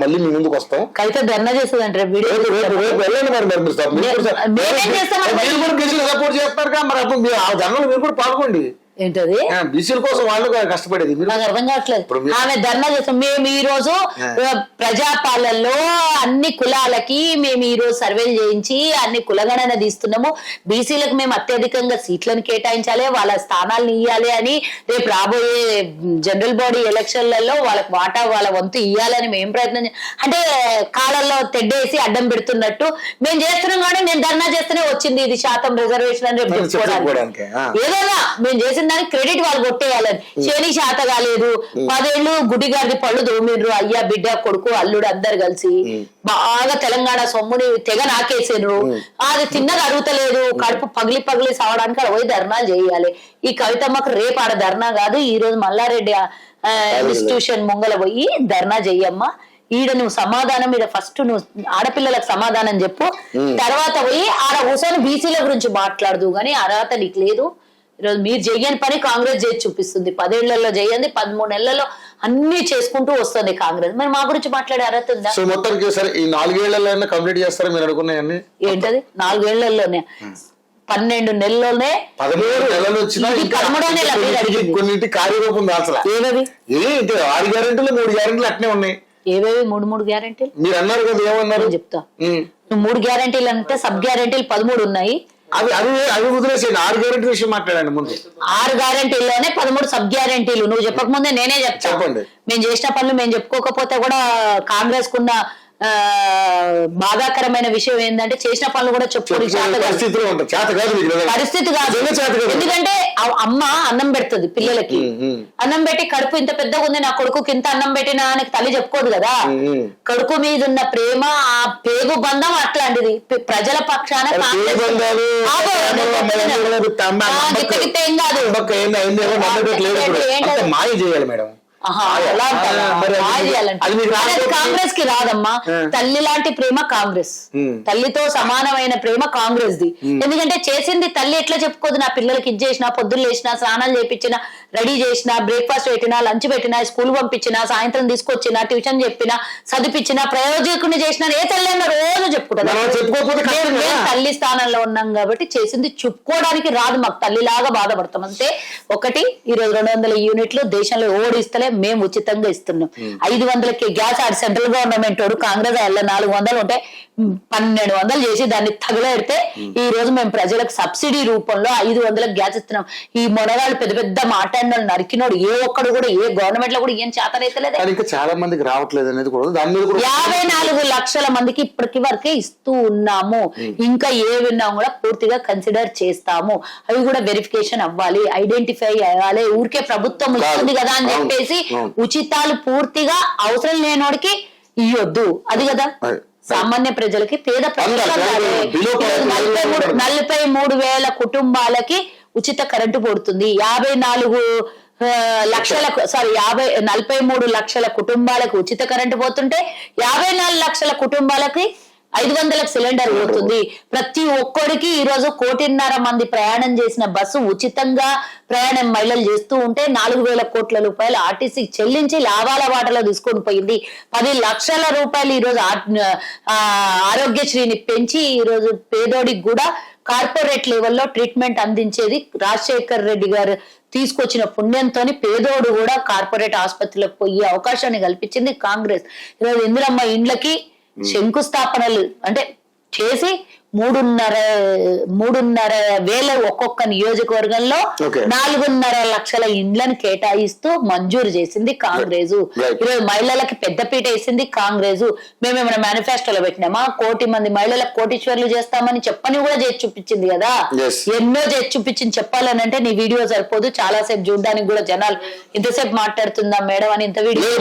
మళ్ళీ మీ ముందుకు వస్తాం. కవిత ధర్నా చేస్తుందంటే వెళ్ళండి మరి మీరు కూడా బీసీలు సపోర్ట్ చేస్తారుగా, మరి అప్పుడు ఆ ధర్నాలు మీరు కూడా పాల్గొండి. ఏంటది బీసీల కోసం వాళ్ళు కష్టపడేది నాకు అర్థం కావట్లేదు. ఆమె ధర్నా చేస్తాం. మేము ఈ రోజు ప్రజాపాలనలో అన్ని కులాలకి మేము ఈ రోజు సర్వేలు చేయించి అన్ని కులగణన తీస్తున్నాము. బీసీలకు మేము అత్యధికంగా సీట్లను కేటాయించాలి, వాళ్ళ స్థానాలను ఇయ్యాలి అని రేపు రాబోయే జనరల్ బాడీ ఎలక్షన్లలో వాళ్ళకి వాటా వాళ్ళ వంతు ఇయ్యాలని మేము ప్రయత్నం అంటే కాళ్ళల్లో తెడ్డేసి అడ్డం పెడుతున్నట్టు మేము చేస్తున్నాం. కానీ నేను ధర్నా చేస్తేనే వచ్చింది ఇది శాతం రిజర్వేషన్ అని రేపు చెప్పుకోవడానికి. ఏదైనా మేము చేసిన దానికి క్రెడిట్ వాళ్ళు కొట్టేయాలని. శని శాత కాలేదు, 10 ఏళ్ళు గుడిగారి పళ్ళు దోమిండ్రు అయ్యా బిడ్డ కొడుకు అల్లుడు అందరు కలిసి బాగా తెలంగాణ సొమ్ముని తెగ నాకేసిండ్రు. అది తిన్నది అరుగుతలేదు, కడుపు పగిలి పగిలి సావడానికి అక్కడ పోయి ధర్నాలు చేయాలి. ఈ కవితమ్మకు రేపు ఆడ ధర్నా కాదు, ఈ రోజు మల్లారెడ్డి ఇన్స్టిట్యూషన్ ముంగల పోయి ధర్నా చెయ్యమ్మా. ఈడ నువ్వు సమాధానం, ఈడ ఫస్ట్ నువ్వు ఆడపిల్లలకు సమాధానం చెప్పు, తర్వాత పోయి ఆడ కూర్చొని బీసీల గురించి మాట్లాడదు. కానీ అర్హత నీకు లేదు. ఈరోజు మీరు చెయ్యని పని కాంగ్రెస్ చేసి చూపిస్తుంది. 10 ఏళ్లలో చేయండి, 13 నెలల్లో అన్ని చేసుకుంటూ వస్తుంది కాంగ్రెస్. మరి మా గురించి మాట్లాడే అర్హత ఉందా? సో మొత్తానికి సరే ఈ 4 ఏళ్లలో కంప్లీట్ చేస్తారా మీరు అనుకున్నాయన్ని? ఏంటది 4 ఏళ్లలోనే 12 నెలల్లోనే 13 నెలలు వచ్చినా 13వ నెల కొన్నింటి కార్యరూపం దాల్చలా. ఏవేవి 6 గ్యారెంటీలు 3 గ్యారెంటీలు అట్నే ఉన్నాయి. ఏవేవి 3 గ్యారెంటీలు మీరు అన్నారు కదా, ఏమన్నారు చెప్తా. 3 గ్యారెంటీలు అంటే సబ్ గ్యారెంటీలు 13 ఉన్నాయి. అవి వదిలేసేయండి, 6 గ్యారెంటీ విషయం మాట్లాడండి ముందు. 6 గ్యారెంటీల్లోనే 13 సబ్ గ్యారెంటీలు. నువ్వు చెప్పక ముందే నేనే చెప్పండి. మేము చేసిన పనులు మేము చెప్పుకోకపోతే కూడా కాంగ్రెస్ కున్న బాధాకరమైన విషయం ఏంటంటే చేసిన పనులు కూడా చెప్పుకోవాలి పరిస్థితి కాదు. ఎందుకంటే అమ్మ అన్నం పెడుతుంది పిల్లలకి, అన్నం పెట్టి కడుపు ఇంత పెద్దగా ఉంది నా కొడుకుకి ఇంత అన్నం పెట్టినా అని తల్లి చెప్పుకోదు కదా. కొడుకు మీద ఉన్న ప్రేమ ఆ పేగు బంధం అట్లాంటిది. ప్రజల పక్షాన మాయ చేయాలి మేడం. కాంగ్రెస్ కి రాదమ్మా. తల్లి లాంటి ప్రేమ కాంగ్రెస్, తల్లితో సమానమైన ప్రేమ కాంగ్రెస్ ది. ఎందుకంటే చేసింది తల్లి ఎట్లా చెప్పుకోదు. నా పిల్లలకి ఇది చేసినా, పొద్దున్న లేచినా, స్నానాలు చేయించినా, రెడీ చేసినా, బ్రేక్ఫాస్ట్ పెట్టినా, లంచ్ పెట్టినా, స్కూల్ పంపించినా, సాయంత్రం తీసుకొచ్చినా, ట్యూషన్ చెప్పినా, చదివించినా, ప్రయోజకుని చేసినా ఏ తల్లి అన్న రోజు చెప్పుకుంటారు. తల్లి స్థానంలో ఉన్నాం కాబట్టి చేసింది చెప్పుకోవడానికి రాదు. మాకు తల్లిలాగా బాధపడతాం అంతే. ఒకటి ఈరోజు 200 యూనిట్లు దేశంలో ఓడిస్తలే, మేము ఉచితంగా ఇస్తున్నాం. 500కి గ్యాస్ ఆడ సెంట్రల్ గవర్నమెంట్ వాడు కాంగ్రెస్ 400 ఉంటే 1200 చేసి దాన్ని తగలెడితే ఈ రోజు మేము ప్రజలకు సబ్సిడీ రూపంలో 500కి గ్యాస్ ఇస్తున్నాం. ఈ మొనగాళ్ళు పెద్ద పెద్ద మాట్లాడిన నరికినోడు ఏ ఒక్కడు కూడా ఏ గవర్నమెంట్ లో కూడా ఏం చేతనైతలేదు. చాలా మందికి రావట్లేదు అనేది 54 లక్షల మందికి ఇప్పటికి వరకే ఇస్తూ ఉన్నాము. ఇంకా ఏవిన్నా కూడా పూర్తిగా కన్సిడర్ చేస్తాము. అవి కూడా వెరిఫికేషన్ అవ్వాలి, ఐడెంటిఫై అవ్వాలి. ఊరికే ప్రభుత్వం ఇస్తుంది కదా అని చెప్పేసి ఉచితాలు పూర్తిగా అవసరం లేనోడికి ఇవ్వద్దు. అది కదా సామాన్య ప్రజలకి, పేద ప్రజలకు 43,000 కుటుంబాలకి ఉచిత కరెంటు పడుతుంది. 43 లక్షల కుటుంబాలకు ఉచిత కరెంటు పోతుంటే 54 లక్షల కుటుంబాలకి 500లకు సిలిండర్ పోతుంది. ప్రతి ఒక్కడికి ఈ రోజు 1.5 కోటి ప్రయాణం చేసిన బస్సు ఉచితంగా ప్రయాణం మహిళలు చేస్తూ ఉంటే 4,000 కోట్ల రూపాయలు ఆర్టీసీ చెల్లించి లాభాల వాటలో తీసుకొని పోయింది. 10 లక్షల రూపాయలు ఈ రోజు ఆరోగ్యశ్రీని పెంచి ఈ రోజు పేదోడికి కూడా కార్పొరేట్ లెవెల్లో ట్రీట్మెంట్ అందించేది రాజశేఖర్ రెడ్డి గారు తీసుకొచ్చిన పుణ్యంతోని పేదోడు కూడా కార్పొరేట్ ఆసుపత్రులకు పోయే అవకాశాన్ని కల్పించింది కాంగ్రెస్. ఈరోజు ఇందిరమ్మ ఇండ్లకి శంకుస్థాపనలు అంటే చేసి 3,500 ఒక్కొక్క నియోజకవర్గంలో 4.5 లక్షల ఇండ్లను కేటాయిస్తూ మంజూరు చేసింది కాంగ్రెస్. ఈరోజు మహిళలకి పెద్దపీట వేసింది కాంగ్రెస్. మేమేమైనా మేనిఫెస్టోలో పెట్టినామా? 1 కోటి మంది మహిళలకు కోటీశ్వర్లు చేస్తామని చెప్పని కూడా చేసి చూపించింది కదా. ఎన్నో చేసి చూపించింది. చెప్పాలని అంటే నీ వీడియో సరిపోదు, చాలా సేపు చూడడానికి కూడా జనాలు ఇంతసేపు మాట్లాడుతుందా మేడం అని ఇంత వీడియో.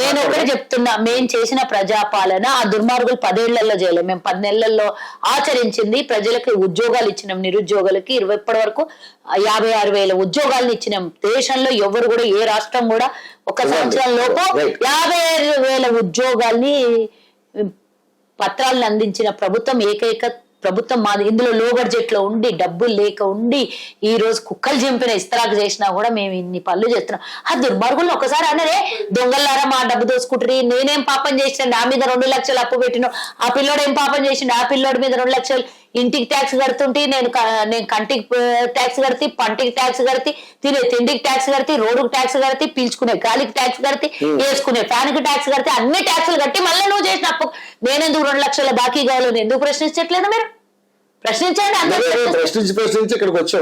నేను ఒకటి చెప్తున్నా, మేము చేసిన ప్రజాపాలన ఆ దుర్మార్గులు 10 ఏళ్లలో చేయలేము. మేము 10 నెలల్లో ఆచరించింది. ప్రజలకు ఉద్యోగాలు ఇచ్చినాం, నిరుద్యోగులకి ఇప్పటి వరకు 56,000 ఉద్యోగాలను ఇచ్చినాం. దేశంలో ఎవరు కూడా ఏ రాష్ట్రం కూడా ఒక సంవత్సరం లోపు 56,000 ఉద్యోగాల్ని పత్రాలను అందించిన ప్రభుత్వం ఏకైక ప్రభుత్వం మాది ఇందులో లో బడ్జెట్ లో ఉండి డబ్బులు లేక ఉండి ఈ రోజు కుక్కలు చింపిన ఇస్తరాకు చేసినా కూడా మేము ఇన్ని పనులు చేస్తున్నాం. ఆ దుర్మార్గులను ఒకసారి అన్నదే దొంగలారా మా డబ్బు దోసుకుంటారు, నేనేం పాపం చేసిన నా మీద 2 లక్షలు అప్పు పెట్టిన, ఆ పిల్లోడు ఏం పాపం చేసిండు, ఆ పిల్లోడి మీద 2 లక్షలు, ఇంటికి ట్యాక్స్ కడుతుంటే నేను కంటికి ట్యాక్స్ కడితే, పంటికి ట్యాక్స్ కడితే, తినే తిండికి ట్యాక్స్ కడితే, రోడ్డుకి ట్యాక్స్ కడితే, పీల్చుకునే గాలికి ట్యాక్స్ కడితే, వేసుకునే ఫ్యాన్ కి ట్యాక్స్ కడితే, అన్ని ట్యాక్సులు కట్టి మళ్ళీ నువ్వు చేసిన అప్పు నేనెందుకు 2 లక్షల బాకీ కావాలని ఎందుకు ప్రశ్నించట్లేదు? మీరు ప్రశ్నించండి. ప్రశ్నించి ఇక్కడికి వచ్చాం.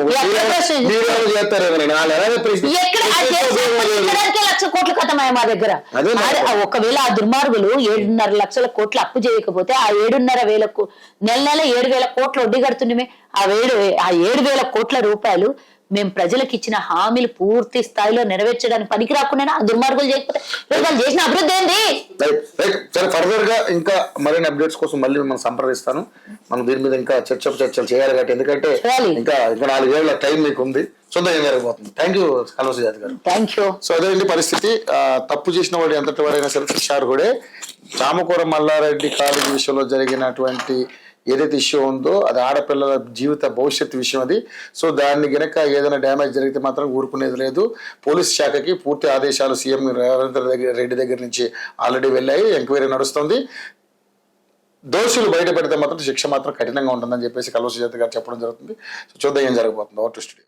ఎక్కడ 1,00,000 కోట్లు కథమయ్యా మా దగ్గర. ఒకవేళ ఆ దుర్మార్గులు 7.5 లక్షల కోట్లు అప్పు చేయకపోతే ఆ 7.5 నెల 7,000 కోట్లు వడ్డీ కడుతుండే. ఆ 7,000 కోట్ల రూపాయలు మేము ప్రజలకు ఇచ్చిన హామీలు పూర్తి స్థాయిలో నెరవేర్చడానికి పనికి రాకుండా ఆ దుర్మార్గులు చేయకపోతే వాళ్ళు చేసిన అభివృద్ధి ఏంది? సరే, ఫర్దర్ గా ఇంకా మరిన్ని అప్డేట్స్ కోసం మళ్ళీ మనం సంప్రదిస్తాను. మనం దీని మీద ఇంకా చర్చలు చేయాలి కాబట్టి, ఎందుకంటే ఇంకా 4 ఏళ్ల టైం మీకు ఉంది. చూద్దాం ఏం జరగబోతుంది. థ్యాంక్ యూ కల్వసుజాత గారు. Thank you. సో అదేంటి పరిస్థితి. తప్పు చేసిన వాడు ఎంతటి వాడైనా సరే శిక్షార్హుడే. చామకూర మల్లారెడ్డి కాలేజీ విషయంలో జరిగినటువంటి ఏదైతే ఇష్యూ ఉందో అది ఆడపిల్లల జీవిత భవిష్యత్తు విషయం అది. సో దాన్ని గనక ఏదైనా డ్యామేజ్ జరిగితే మాత్రం ఊరుకునేది లేదు. పోలీస్ శాఖకి పూర్తి ఆదేశాలు సీఎం రేవంత్ రెడ్డి దగ్గర నుంచి ఆల్రెడీ వెళ్ళాయి. ఎంక్వైరీ నడుస్తుంది. దోషులు బయటపెడితే మాత్రం శిక్ష మాత్రం కఠినంగా ఉంటుందని చెప్పేసి కల్వసుజాత గారు చెప్పడం జరుగుతుంది. సో చూద్దాం ఏం జరగబోతుందో. Over to studio.